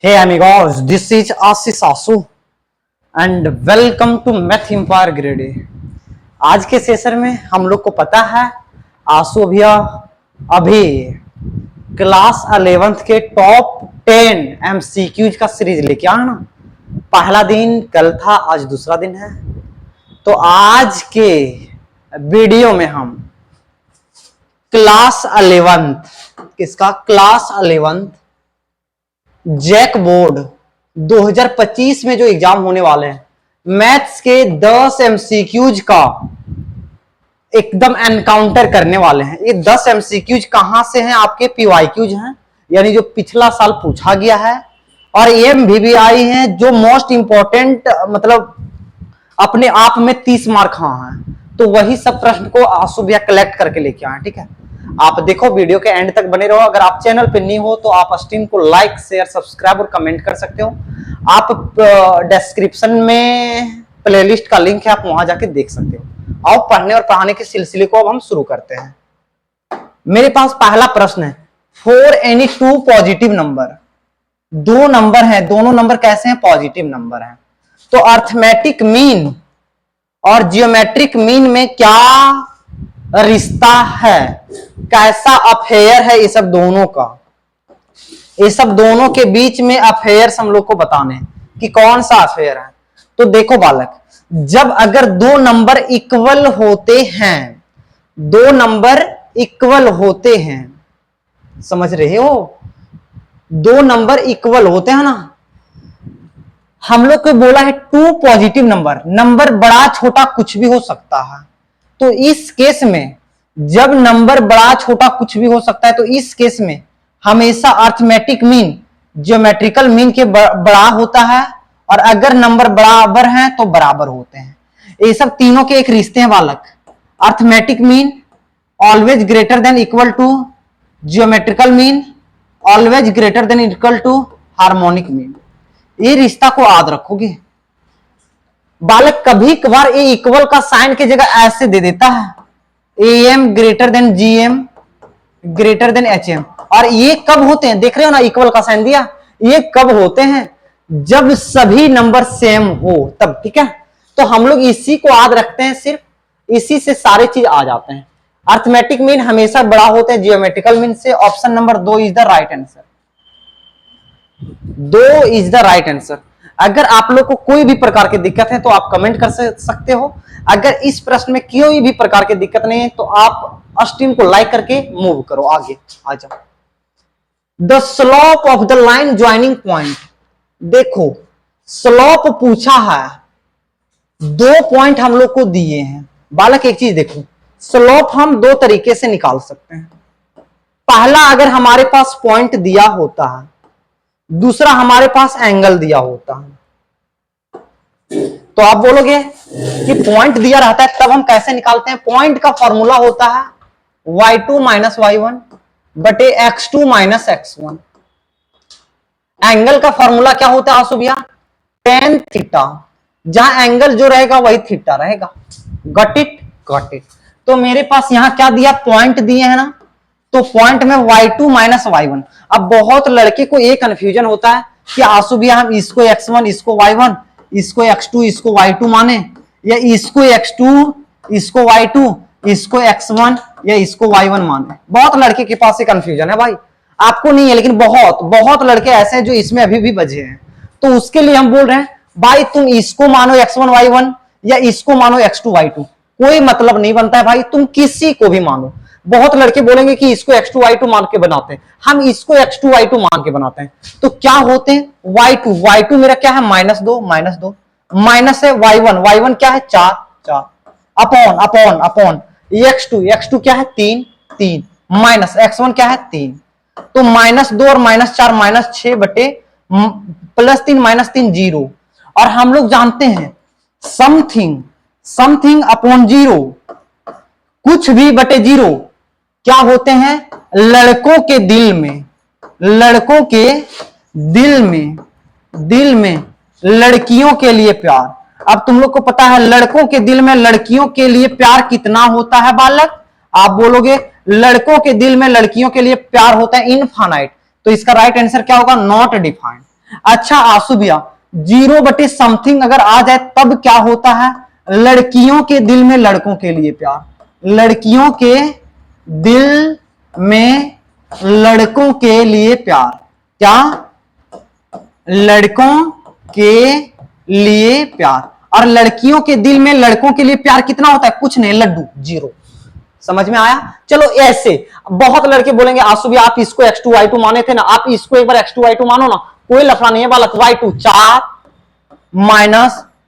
Hey amigos, this is Asis Asu and welcome to Math Empire Grade A। आज के session में हम लोग को पता है आसू भैया अभी क्लास 11th के टॉप 10 MCQs का सीरीज लेके आए ना। पहला दिन कल था, आज दूसरा दिन है। तो आज के वीडियो में हम क्लास 11th किसका क्लास 11th जैक बोर्ड 2025 में जो एग्जाम होने वाले हैं मैथ्स के 10 MCQs का एकदम एनकाउंटर करने वाले हैं। ये 10 MCQs कहां से हैं? आपके PYQs हैं, यानी जो पिछला साल पूछा गया है, और MVBI हैं जो मोस्ट इंपॉर्टेंट, मतलब अपने आप में 30 मार्क हैं। तो वही सब प्रश्न को आंसू भैया कलेक्ट करके लेके आए। ठीक है, आप देखो, वीडियो के एंड तक बने रहो। अगर आप चैनल पे नहीं हो तो आप स्ट्रीम को लाइक शेयर सब्सक्राइब और कमेंट कर सकते हो। आप डिस्क्रिप्शन में प्लेलिस्ट का लिंक है, आप वहां जाके देख सकते हो। आओ पढ़ने और पढ़ाने के सिलसिले को अब हम शुरू करते हैं। मेरे पास पहला प्रश्न है, for any two positive number, दो नंबर हैं, दोनों नंबर कैसे हैं? पॉजिटिव नंबर हैं। तो अर्थमेटिक मीन और जियोमेट्रिक मीन में क्या रिश्ता है, कैसा अफेयर है? ये सब दोनों का, ये सब दोनों के बीच में अफेयर्स हम लोग को बताने कि कौन सा अफेयर है। तो देखो बालक, जब अगर दो नंबर इक्वल होते हैं, दो नंबर इक्वल होते हैं, समझ रहे हो? दो नंबर इक्वल होते हैं ना, हम लोग को बोला है टू पॉजिटिव नंबर, नंबर बड़ा छोटा कुछ भी हो सकता है। तो इस केस में जब नंबर बड़ा छोटा कुछ भी हो सकता है, तो इस केस में हमेशा अर्थमेटिक मीन ज्योमेट्रिकल मीन के बड़ा होता है, और अगर नंबर बराबर हैं तो बराबर होते हैं। ये सब तीनों के एक रिश्ते हैं बालक। Arithmetic mean always greater than equal to geometrical mean always greater than equal to harmonic mean. ये रिश्ता को याद रखोगे बालक। कभी कभार ये इक्वल का साइन की जगह ऐसे दे देता है, AM greater than GM greater than HM। और ये कब होते हैं? देख रहे हो ना, इक्वल का साइन दिया। ये कब होते हैं? जब सभी नंबर सेम हो तब। ठीक है, तो हम लोग इसी को याद रखते हैं, सिर्फ इसी से सारे चीज आ जाते हैं। अर्थमेटिक मीन हमेशा बड़ा होते हैं जियोमेट्रिकल मीन से। Option number 2 is the right answer. 2 is the right answer. अगर आप लोग को कोई भी प्रकार की दिक्कत है तो आप कमेंट कर सकते हो। अगर इस प्रश्न में कोई भी प्रकार की दिक्कत नहीं है तो आप स्ट्रीम को लाइक करके मूव करो आगे आ जाओ। The slope of the line joining point. देखो, स्लोप पूछा है, 2 पॉइंट हम लोग को दिए हैं बालक। एक चीज देखो, स्लोप हम 2 तरीके से निकाल सकते हैं। पहला, अगर हमारे पास पॉइंट दिया होता है, दूसरा हमारे पास एंगल दिया होता है। तो आप बोलोगे कि पॉइंट दिया रहता है तब हम कैसे निकालते हैं? पॉइंट का फॉर्मूला होता है y2 माइनस y1 बटे x2 माइनस x1। एंगल का फॉर्मूला क्या होता है आंसू भैया? tan theta. जहां एंगल जो रहेगा वही थीटा रहेगा। Got it? Got it. तो मेरे पास यहां क्या दिया? पॉइंट दिए हैं ना, तो पॉइंट में y2 माइनस y1। अब बहुत लड़के को ये कंफ्यूजन होता है कि आंसू भैया हम इसको x1 इसको y1 इसको x2 इसको y2 माने, या इसको x2 इसको y2 इसको x1 या इसको y1 माने। बहुत लड़के के पास ये कंफ्यूजन है भाई। आपको नहीं है, लेकिन बहुत बहुत लड़के ऐसे हैं जो इसमें अभी भी बचे हैं। तो उसके लिए हम बोल रहे हैं भाई, तुम इसको मानो x1 y1 या इसको मानो x2 y2, कोई मतलब नहीं बनता है भाई, तुम किसी को भी मानो। बहुत लड़के बोलेंगे कि इसको x2 y2 मान के बनाते हैं, हम इसको x2 y2 मान के बनाते हैं। तो क्या होते हैं? y2 मेरा क्या है? -2 माइनस है y1 क्या है? 4 अपॉन अपॉन अपॉन x2 क्या है? 3 माइनस x1 क्या है? 3। तो -2 और -4 -6 बटे +3 -3 0। और हम लोग जानते हैं समथिंग अपॉन 0, कुछ भी बटे 0 क्या होते हैं? लड़कों के दिल में, लड़कों के दिल में लड़कियों के लिए प्यार। अब तुम लोग को पता है लड़कों के दिल में लड़कियों के लिए प्यार कितना होता है बालक? आप बोलोगे लड़कों के दिल में लड़कियों के लिए प्यार होता है इनफाइनाइट। तो इसका राइट आंसर क्या होगा? Not defined. अच्छा आंसू भैया 0/समथिंग अगर आ जाए तब क्या होता है? लड़कियों के दिल में लड़कों के लिए प्यार, लड़कियों के दिल में लड़कों के लिए प्यार, क्या? लड़कों के लिए प्यार। और लड़कियों के दिल में लड़कों के लिए प्यार कितना होता है? कुछ नहीं, लड्डू, 0। समझ में आया? चलो ऐसे बहुत लड़के बोलेंगे आंसू भी आप इसको x2 y2 माने थे ना, आप इसको एक बार x2 y2 मानो ना, कोई लफड़ा नहीं है बालक। y2 4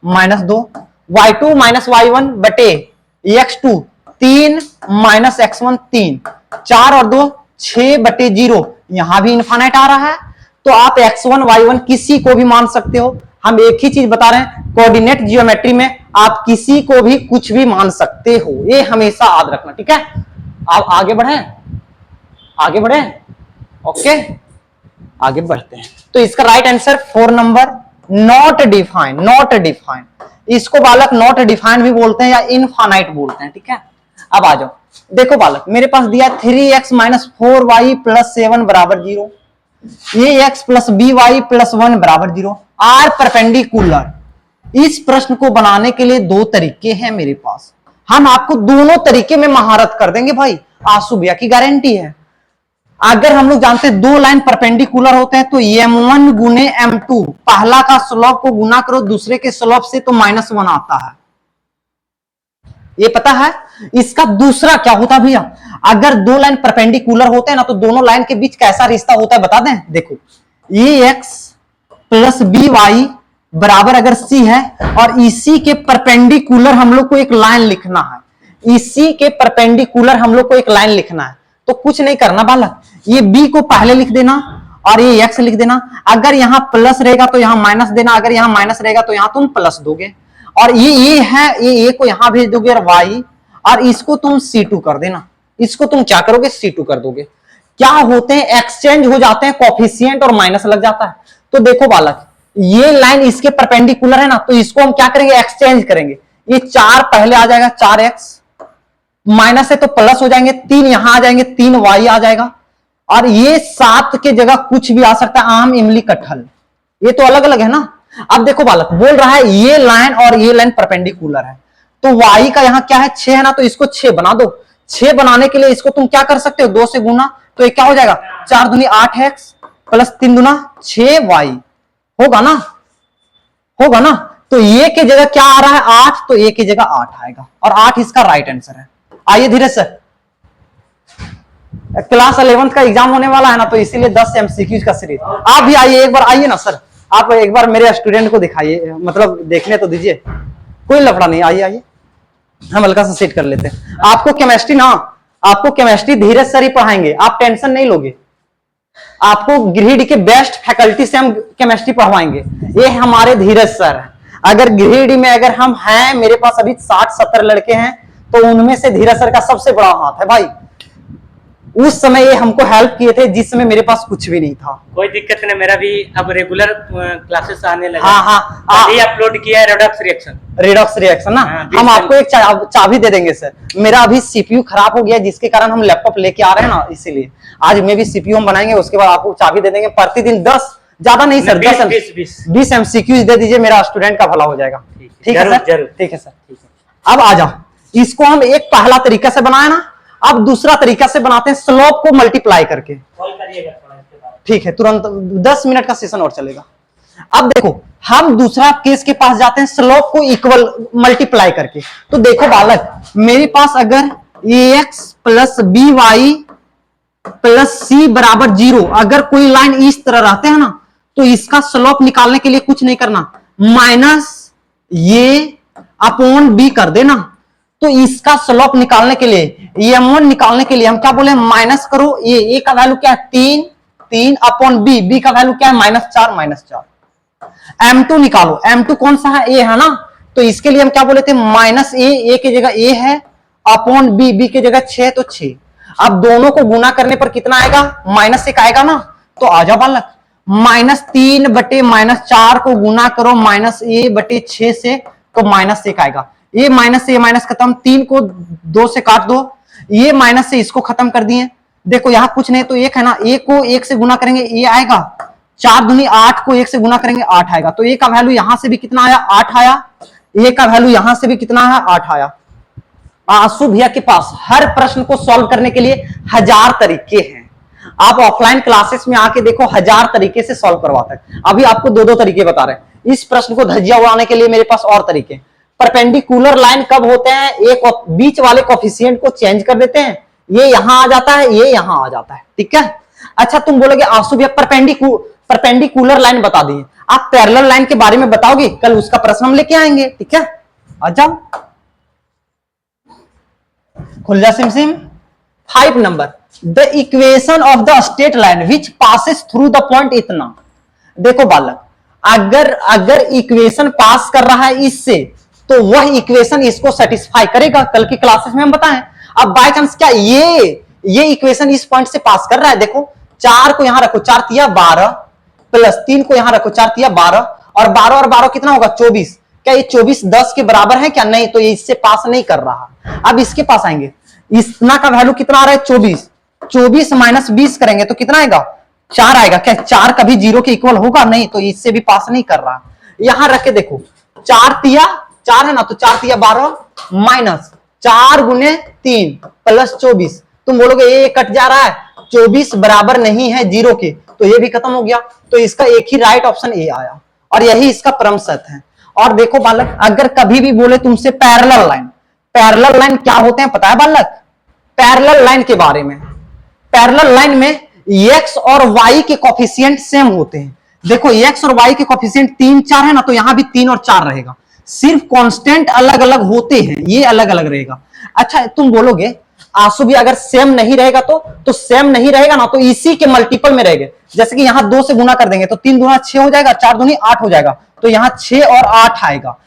minus 2, y2 minus y1 बटे x2 3 माइनस x1 3, 4 और 2 6 बटे 0। यहां भी इनफाइनाइट आ रहा है, तो आप x1 y1 किसी को भी मान सकते हो। हम एक ही चीज बता रहे हैं, कोऑर्डिनेट जियोमेट्री में आप किसी को भी कुछ भी मान सकते हो, ये हमेशा याद रखना, ठीक है? आप आगे बढ़े, आगे बढ़े, ओके, आगे बढ़ते हैं। तो इसका right answer 4 number, not defined, not defined. इसको बालक नॉट डिफाइंड भी बोलते हैं या इनफाइनाइट बोलते हैं, ठीक है? अब आ जाओ, देखो बालक मेरे पास दिया 3x माइनस 4y प्लस 7 बराबर 0, ये x plus B Y plus 1 बराबर 0, आर परपेंडिकुलर। इस प्रश्न को बनाने के लिए 2 तरीके हैं मेरे पास, हम आपको दोनों तरीके में महारत कर देंगे भाई, आंसू भैया की गारंटी है। अगर हम लोग जानते हैं 2 लाइन परपेंडिकुलर होते हैं तो m1 गुने m2, पहला का स्लोप को गुना करो दूसरे के स्लोप से तो -1 आता है, ये पता है। इसका दूसरा क्या होता भैया, अगर 2 लाइन परपेंडिकुलर होते हैं ना तो दोनों लाइन के बीच कैसा रिश्ता होता है बता दें। देखो ये x प्लस बी वाई बराबर अगर c है और इसी के परपेंडिकुलर हम लोग को एक लाइन लिखना है, इसी के परपेंडिकुलर हम लोग को एक लाइन लिखना है, तो कुछ नहीं करना बालक, ये b को पहले लिख देना और ये x लिख देना। अगर यहां प्लस रहेगा तो यहां माइनस देना, अगर यहां माइनस रहेगा तो यहां तुम प्लस दोगे, और ये है, ये a को यहां भेज दोगे और y, और इसको तुम c2 कर देना, इसको तुम क्या करोगे c2 कर दोगे। क्या होते हैं, एक्सचेंज हो जाते हैं कोफिशिएंट और माइनस लग जाता है। तो देखो बालक ये लाइन इसके परपेंडिकुलर है ना, तो इसको हम क्या करेंगे, एक्सचेंज करेंगे। ये 4 पहले आ जाएगा, 4x माइनस है तो प्लस हो जाएंगे, 3 यहां आ जाएंगे, 3y आ जाएगा, और ये 7 के जगह कुछ भी आ सकता है, आम इमली कटहल, ये तो अलग अलग है ना। अब देखो बालक बोल रहा है ये लाइन और ये लाइन परपेंडिकुलर है, तो y का यहां क्या है 6 है ना, तो इसको 6 बना दो। 6 बनाने के लिए इसको तुम क्या कर सकते हो, 2 से गुना, तो ये क्या हो जाएगा 4 दूनी 8x प्लस 3 दूना 6y, होगा ना, होगा ना। तो ये की जगह क्या आ रहा है 8, तो ये की जगह 8 आएगा, और 8 इसका राइट आंसर है। आइए धीरे से, क्लास 11th का एग्जाम होने वाला है ना, तो इसीलिए 10 MCQ का सीरीज। आप भी आइए, एक बार आइए ना सर, आप एक बार मेरे स्टूडेंट को दिखाइए, मतलब देखने तो दीजिए, कोई लफड़ा नहीं, आइए आइए, हम हल्का सा सेट कर लेते हैं। आपको केमिस्ट्री ना, आपको केमिस्ट्री धीरज सर ही पढ़ाएंगे, आप टेंशन नहीं लोगे। आपको गिरिडीह के बेस्ट फैकल्टी से हम केमिस्ट्री पढ़वाएंगे, ये हमारे धीरज सर है। अगर गिरिडीह में अगर हम हैं, मेरे पास अभी 60-70 लड़के हैं, तो उनमें से धीरज सर का सबसे बड़ा हाथ है भाई। उस समय ये हमको हेल्प किए थे जिस समय मेरे पास कुछ भी नहीं था। कोई दिक्कत नहीं, मेरा भी अब रेगुलर क्लासेस आने लगा। हाँ ये अपलोड किया है रेडॉक्स रिएक्शन, रेडॉक्स रिएक्शन ना। हम आपको एक चाबी दे देंगे सर। मेरा अभी सीपीयू खराब हो गया जिसके कारण हम लैपटॉप लेके आ रहे हैं ना, इसीलिए आज में भी सीपीयू हम बनाएंगे, उसके बाद आपको चाबी दे देंगे। प्रतिदिन 10, ज्यादा नहीं सर, 20 MCQ दे दीजिए, मेरा स्टूडेंट का भला हो जाएगा। ठीक है सर, ठीक है सर, ठीक है। अब आ जाओ, इसको हम एक पहला तरीका से बनाया ना, अब दूसरा तरीका से बनाते हैं, स्लोप को मल्टीप्लाई करके। ठीक है, तुरंत 10 मिनट का सेशन और चलेगा। अब देखो हम दूसरा केस के पास जाते हैं, स्लोप को इक्वल मल्टीप्लाई करके। तो देखो बालक, मेरे पास अगर ax plus B Y plus C बराबर 0, अगर कोई लाइन इस तरह रहते हैं ना, तो इसका स्लोप निकालने के लिए कुछ नहीं करना, माइनस ये अपॉन बी कर देना। तो इसका स्लोप निकालने के लिए, m1 निकालने के लिए हम क्या बोले, माइनस करो, ये का वैल्यू क्या है 3 अपॉन बी का वैल्यू क्या है -4 m2 निकालो, m2 कौन सा है, a है ना, तो इसके लिए हम क्या बोले थे, माइनस ए की जगह a है, अपॉन बी की जगह 6 तो 6। अब दोनों को गुना करने पर कितना आएगा, -1 आएगा ना। तो आ जाओ बालक, -3 बटे -4 को गुना करो -a/6 से, तो -1 आएगा। ये माइनस से ये माइनस खत्म, 3 को 2 से काट दो, ये माइनस से इसको खत्म कर दिए। देखो यहां कुछ नहीं तो 1 है ना, 1 को 1 से गुना करेंगे ये आएगा, 4 दूनी 8 को 1 से गुना करेंगे 8 आएगा। तो ए का वैल्यू यहां से भी कितना आया 8 आया, ए का वैल्यू यहां से भी कितना आया 8 आया। आंसू भैया के पास हर प्रश्न को सॉल्व करने के लिए 1000 तरीके हैं। आप ऑफलाइन क्लासेस में आके देखो 1000 तरीके से सॉल्व करवाते हैं। अभी आपको दो दो तरीके बता रहे हैं। इस प्रश्न को धज्जिया उड़ाने के लिए मेरे पास और तरीके। परपेंडिकुलर लाइन कब होते हैं, एक बीच वाले कोफिशिएंट को चेंज कर देते हैं, ये यहां आ जाता है, ये यहां आ जाता है, ठीक है। अच्छा तुम बोलोगे आंसू भैया परपेंडिकुलर लाइन बता दिए, आप पैरेलल लाइन के बारे में बताओगे, कल उसका प्रश्न हम लेके आएंगे, ठीक है। आ जाओ, खुल जा SIM. 5 number, the equation of the straight line which passes through the point इतना। देखो बालक, अगर इक्वेशन पास कर रहा है इससे, तो वह इक्वेशन इसको सेटिस्फाई करेगा, कल की क्लासेस में हम बताएं। अब बाय चांस क्या ये इक्वेशन इस पॉइंट से पास कर रहा है, देखो 4 को यहां रखो, 4 तिया 12 प्लस 3 को यहां रखो, 4 तिया 12 और 12 और 12 कितना होगा 24। क्या ये 24 10 के बराबर है क्या, नहीं, तो ये इससे पास नहीं कर रहा। अब इसके पास आएंगे, इतना का वैल्यू कितना आ रहा है 24, 24 माइनस 20 करेंगे तो कितना आएगा 4 आएगा। क्या 4 कभी 0 के इक्वल होगा, नहीं, तो इससे भी पास नहीं कर रहा। यहां रख के देखो 4 तिया 4 है ना, तो 4 तिया 12 माइनस 4 गुने 3 प्लस 24। तुम बोलोगे ये कट जा रहा है, 24 बराबर नहीं है 0 के, तो ये भी खत्म हो गया। तो इसका एक ही राइट ऑप्शन ए आया और यही इसका क्रम सत है। और देखो बालक, अगर कभी भी बोले तुमसे पैरेलल लाइन क्या होते हैं पता है बालक, पैरेलल लाइन के बारे में। पैरेलल लाइन में x और y के कोफिशिएंट सेम होते हैं। देखो x और y के कोफिशिएंट 3 4 है ना, तो यहां भी 3 और 4 रहेगा, सिर्फ कांस्टेंट अलग अलग होते हैं, ये अलग अलग रहेगा। अच्छा तुम बोलोगे आंसू भी अगर सेम नहीं रहेगा तो सेम नहीं रहेगा ना, तो इसी के मल्टीपल में रहेगा। जैसे कि यहां 2 से गुना कर देंगे तो 3 दूना 6 हो जाएगा, 4 दूनी 8 हो जाएगा, तो यहां 6 और 8 आएगा।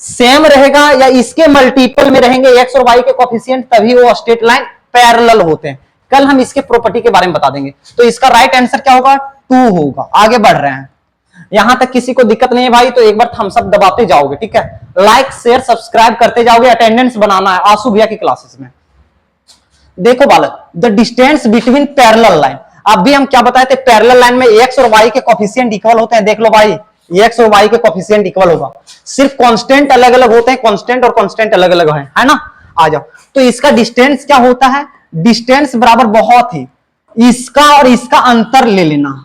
सेम रहेगा या इसके मल्टीपल में रहेंगे x और y के कोफिशिएंट, तभी वो स्ट्रेट लाइन पैरेलल होते हैं। कल हम इसके प्रॉपर्टी के बारे में बता देंगे। तो इसका राइट आंसर क्या होगा 2 होगा। आगे बढ़ रहे हैं, यहां तक किसी को दिक्कत नहीं है भाई, तो एक बार थम्स अप दबाते जाओगे, ठीक है, लाइक शेयर सब्सक्राइब करते जाओगे, अटेंडेंस बनाना है आंसू भैया की क्लासेस में। देखो बालक, the distance between parallel line, अब भी हम क्या बताए थे, पैरेलल लाइन में x और y के कोफिशिएंट इक्वल होते हैं। देख लो भाई, x और y के कोफिशिएंट इक्वल होगा, सिर्फ कांस्टेंट अलग अलग होते हैं, कांस्टेंट और कांस्टेंट अलग अलग है ना। आ जाओ, तो इसका डिस्टेंस क्या होता है, डिस्टेंस बराबर बहुत ही इसका और इसका अंतर ले लेना,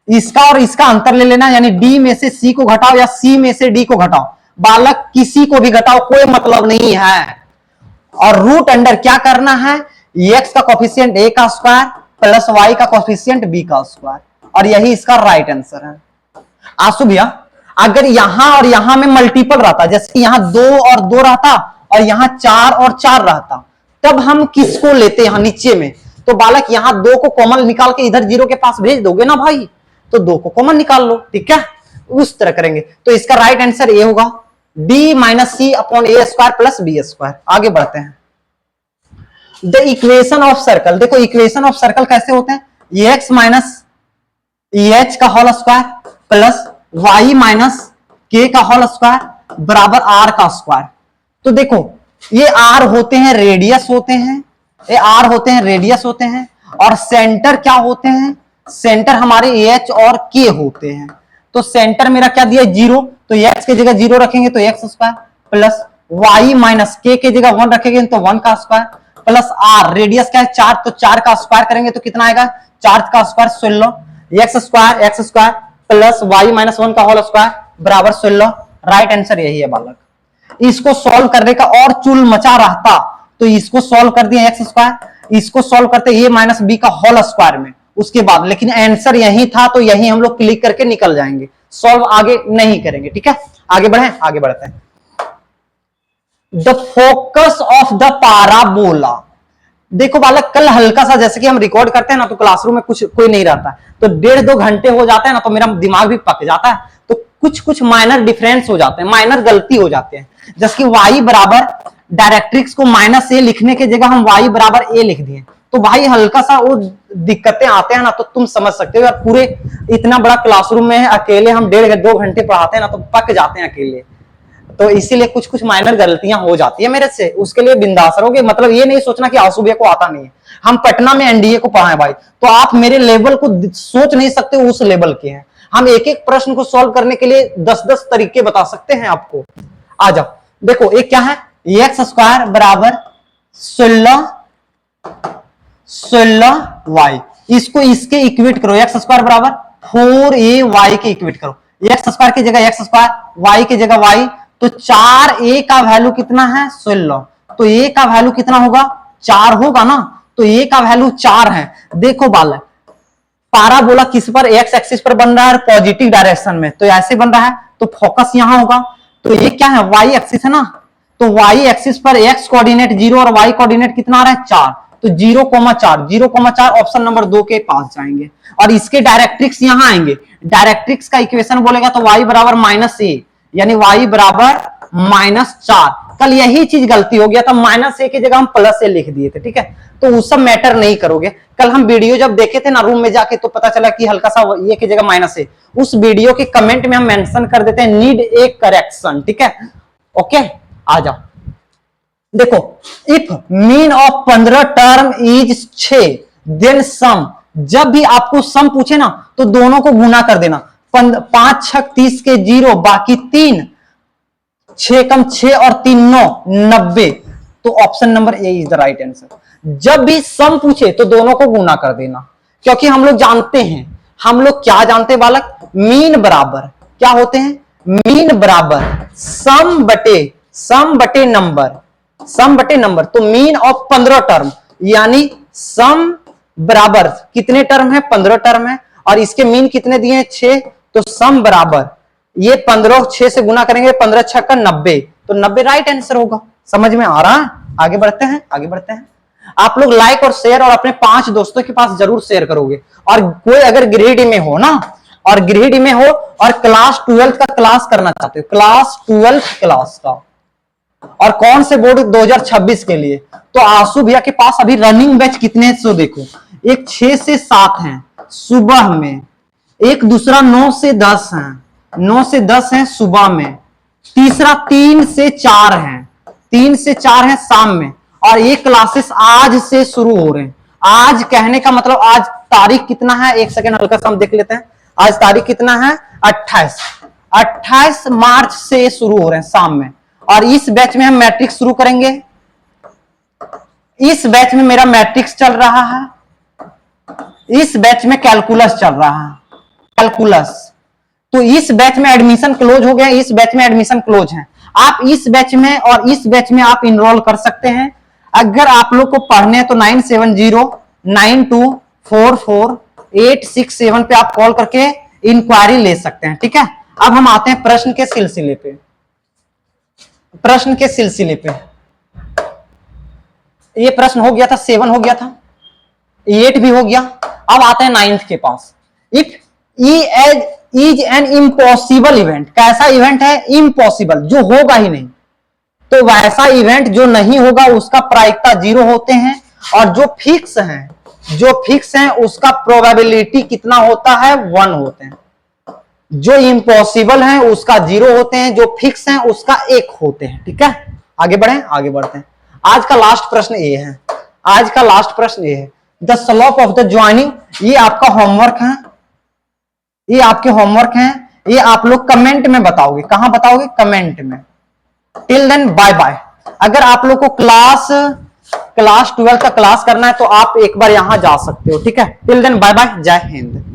इसका और इसका अंतर ले लेना, यानी d में से c को घटाओ या c में से d को घटाओ। बालक किसी को भी घटाओ, कोई मतलब नहीं है। और रूट अंडर क्या करना है, x का कोफिशिएंट a का स्क्वायर प्लस y का कोफिशिएंट b का स्क्वायर, और यही इसका राइट आंसर है। आंसू भैया अगर यहां और यहां में मल्टीपल रहता, जैसे यहां 2 और 2 रहता और यहां 4 और 4 रहता, तब हम किसको लेते यहां नीचे में, तो बालक यहां 2 को कॉमन निकाल के इधर 0 के पास भेज दोगे ना भाई, तो 2 को कॉमन निकाल लो, ठीक है, उस तरह करेंगे। तो इसका राइट आंसर ये होगा d minus C upon A square plus B square. आगे बढ़ते हैं, द इक्वेशन ऑफ सर्कल। देखो इक्वेशन ऑफ सर्कल कैसे होते हैं, एक्स माइनस एच का whole square plus Y minus K का होल स्क्वायर बराबर आर का स्क्वायर। तो देखो ये आर होते हैं रेडियस होते हैं, ये आर होते हैं रेडियस होते हैं, और सेंटर क्या होते हैं, सेंटर हमारे एच और के होते हैं। तो सेंटर मेरा क्या दिया 0, तो एक्स की जगह 0 रखेंगे तो X square plus Y minus K जगह 1 रखेंगे तो 1 का स्क्वायर प्लस आर, रेडियस क्या है 4, तो 4 का स्क्वायर करेंगे तो कितना आएगा 4 का square 16, X square plus Y minus 1 का होल स्क्वायर बराबर 16। राइट आंसर यही है बालक। इसको सॉल्व करने का और चुल मचा रहता, तो इसको सॉल्व कर दिया एक्स स्क्वायर, इसको सॉल्व करते ए माइनस बी का होल स्क्वायर में उसके बाद, लेकिन आंसर यही था तो यही हम लोग क्लिक करके निकल जाएंगे, सॉल्व आगे नहीं करेंगे, ठीक है। आगे बढ़े, आगे बढ़ते हैं। The focus of the parabola. देखो बालक कल हल्का सा जैसे कि हम रिकॉर्ड करते हैं ना, तो क्लासरूम में कोई नहीं रहता, तो 1.5-2 घंटे हो जाते हैं ना, तो मेरा दिमाग भी पक जाता है, तो कुछ माइनर डिफरेंस हो जाते हैं, माइनर गलती हो जाते हैं। जैसे कि y बराबर डायरेक्ट्रिक्स को माइनस ए लिखने की जगह हम y बराबर ए लिख दिए, तो भाई हल्का सा वो दिक्कतें आते हैं ना, तो तुम समझ सकते हो यार, पूरे इतना बड़ा क्लासरूम में है, अकेले हम 1.5-2 घंटे पढ़ाते हैं ना, तो पक जाते हैं अकेले। तो इसीलिए कुछ कुछ माइनर गलतियां हो जाती है मेरे से, उसके लिए बिंदास रहोगे। मतलब ये नहीं सोचना कि आंसू भैया को आता नहीं है। हम पटना में एनडीए को पढ़ाए भाई, तो आप मेरे लेवल को सोच नहीं सकते, उस लेवल के हैं हम। एक एक प्रश्न को सॉल्व करने के लिए 10-10 तरीके बता सकते हैं आपको। आ जाओ, देखो एक क्या है, एक्स स्क्वायर बराबर 16 वाई, इसको इसके इक्वेट करो। एक्स स्क्वायर बराबर 4a वाई के इक्वेट करो। एक्स स्क्वायर की जगह एक्स स्क्वायर, वाई की जगह वाई, तो 4a का वैल्यू कितना है 16, तो a का वैल्यू कितना होगा 4 होगा ना, तो a का वैल्यू 4 है। देखो बालक, पाराबोला किस पर, एक्स एक्सिस पर बन रहा है पॉजिटिव डायरेक्शन में, तो ऐसे बन रहा है, तो फोकस यहां होगा। तो ये क्या है, वाई एक्सिस है ना, तो वाई एक्सिस पर एक्स कोऑर्डिनेट 0 और वाई कोऑर्डिनेट कितना आ रहा है 4, तो 0,4 ऑप्शन नंबर 2 के पास जाएंगे। और इसके डायरेक्ट्रिक्स यहां आएंगे, डायरेक्ट्रिक्स का इक्वेशन बोलेगा तो y बराबर -a, यानी y बराबर -4। कल यही चीज गलती हो गया था, -a की जगह हम +a लिख दिए थे, ठीक है, तो वो सब मैटर नहीं करोगे। कल हम वीडियो जब देखे थे ना रूम में जाके, तो पता चला कि हल्का सा ये की जगह -a, उस वीडियो के कमेंट में हम मेंशन कर देते हैं नीड ए करेक्शन, ठीक है। ओके, आ जाओ, देखो if mean of 15 term is 6 then sum, जब भी आपको सम पूछे ना तो दोनों को गुना कर देना, 5 6 30 के 0, बाकी 3, 6 कम 6 और 3 9, 90, तो option number A is the right answer. जब भी सम पूछे तो दोनों को गुना कर देना, क्योंकि हम लोग जानते हैं, हम लोग क्या जानते हैं बालक, मीन बराबर क्या होते हैं, मीन बराबर सम बटे नंबर, तो मीन ऑफ 15 टर्म, यानी सम बराबर कितने टर्म है 15 टर्म है, और इसके मीन कितने दिए हैं 6, तो सम बराबर ये 15 6 से गुना करेंगे, 15 6 का 90, तो 90 राइट आंसर होगा। समझ में आ रहा है? आगे बढ़ते हैं। आप लोग लाइक और शेयर और अपने 5 दोस्तों के पास जरूर शेयर करोगे। और कोई अगर गिरिडीह में हो ना, और गिरिडीह में हो और क्लास 12 का क्लास करना चाहते हो, क्लास 12 क्लास का, और कौन से बोर्ड 2026 के लिए, तो आंसू भैया के पास अभी रनिंग बैच कितने हैं, सो देखो, एक 6 से 7 हैं सुबह में, एक दूसरा 9 से 10 है, 9 से 10 है सुबह में, तीसरा 3 से 4 है, 3 से 4 है शाम में, और ये क्लासेस आज से शुरू हो रहे हैं। आज कहने का मतलब आज तारीख कितना है, एक सेकेंड हल्का सा हम देख लेते हैं, आज तारीख कितना है 28 मार्च से शुरू हो रहे हैं शाम में। और इस बैच में हम मैट्रिक्स शुरू करेंगे, इस बैच में मेरा मैट्रिक्स चल रहा है, इस बैच में कैलकुलस चल रहा है, कैलकुलस, तो इस बैच में एडमिशन क्लोज हो गया, इस बैच में एडमिशन क्लोज है। आप इस बैच में और इस बैच में आप इनरोल कर सकते हैं। अगर आप लोग को पढ़ने हैं तो 9709244867 पे आप कॉल करके इंक्वायरी ले सकते हैं, ठीक है। अब हम आते हैं प्रश्न के सिलसिले पे, ये प्रश्न हो गया था, 7 हो गया था, 8 भी हो गया। अब आते हैं 9th के पास। If is an impossible event, कैसा इवेंट है, इम्पॉसिबल, जो होगा ही नहीं, तो वैसा इवेंट जो नहीं होगा उसका प्रायिकता 0 होते हैं, और जो फिक्स हैं उसका प्रोबेबिलिटी कितना होता है 1 होते हैं। जो इम्पॉसिबल है उसका 0 होते हैं, जो फिक्स हैं उसका 1 होते हैं, ठीक है। आगे बढ़ते हैं। आज का लास्ट प्रश्न ये है, the slope of the joining, ये आपका होमवर्क है, ये आपके होमवर्क हैं, ये आप लोग कमेंट में बताओगे। कहां बताओगे? कमेंट में। Till then bye bye. अगर आप लोग को क्लास 12 का क्लास करना है तो आप एक बार यहां जा सकते हो, ठीक है। टिल देन बाय बाय, जय हिंद।